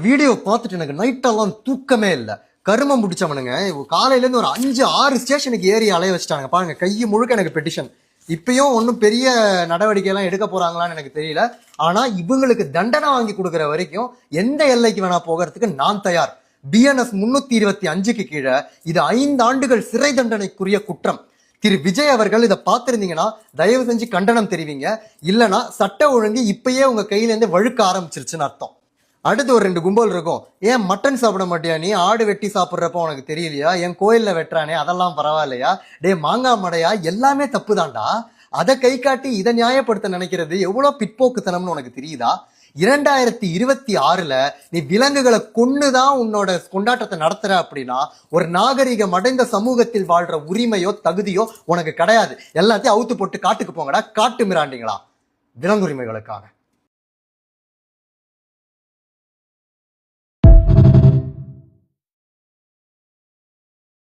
Video பார்த்துட்டு எனக்கு நைட்டெல்லாம் தூக்கமே இல்லை. கருமம் பிடிச்சவனுங்க காலையிலேருந்து ஒரு 5-6 ஸ்டேஷனுக்கு ஏறி அலைய வச்சுட்டாங்க பாருங்க. கை முழுக்க எனக்கு பெட்டிஷன். இப்பயும் ஒன்றும் பெரிய நடவடிக்கை எல்லாம் எடுக்க போறாங்களான்னு எனக்கு தெரியல. ஆனா இவங்களுக்கு தண்டனை வாங்கி கொடுக்குற வரைக்கும் எந்த எல்லைக்கு வேணா போகிறதுக்கு நான் தயார். BNS 325க்கு கீழே இது 5 ஆண்டுகள் சிறை தண்டனைக்குரிய குற்றம். திரு விஜய் அவர்கள் இதை பார்த்திருந்தீங்கன்னா தயவு செஞ்சு கண்டனம் தெரிவிங்க. இல்லைன்னா சட்ட ஒழுங்கு இப்பயே உங்க கையில இருந்து வழுக்க ஆரம்பிச்சிருச்சுன்னு அர்த்தம். அடுத்து ஒரு 2 கும்பல் இருக்கும். ஏன் மட்டன் சாப்பிட மாட்டியா நீ? ஆடு வெட்டி சாப்பிட்றப்ப உனக்கு தெரியலையா? என் கோயில்ல வெட்டுறானே அதெல்லாம் பரவாயில்லையா? டே மாங்காய் மடையா, எல்லாமே தப்பு தான்டா. அதை கை காட்டி இதை நியாயப்படுத்த நினைக்கிறது எவ்வளவு பிற்போக்குத்தனம்னு உனக்கு தெரியுதா? 2026ல நீ விலங்குகளை கொன்னுதான் உன்னோட கொண்டாட்டத்தை நடத்துற அப்படின்னா ஒரு நாகரிகம் அடைந்த சமூகத்தில் வாழ்ற உரிமையோ தகுதியோ உனக்கு கிடையாது. எல்லாத்தையும் அவுத்து போட்டு காட்டுக்கு போங்கடா, காட்டு மிராண்டிங்களா விலங்குரிமைகளுக்காக.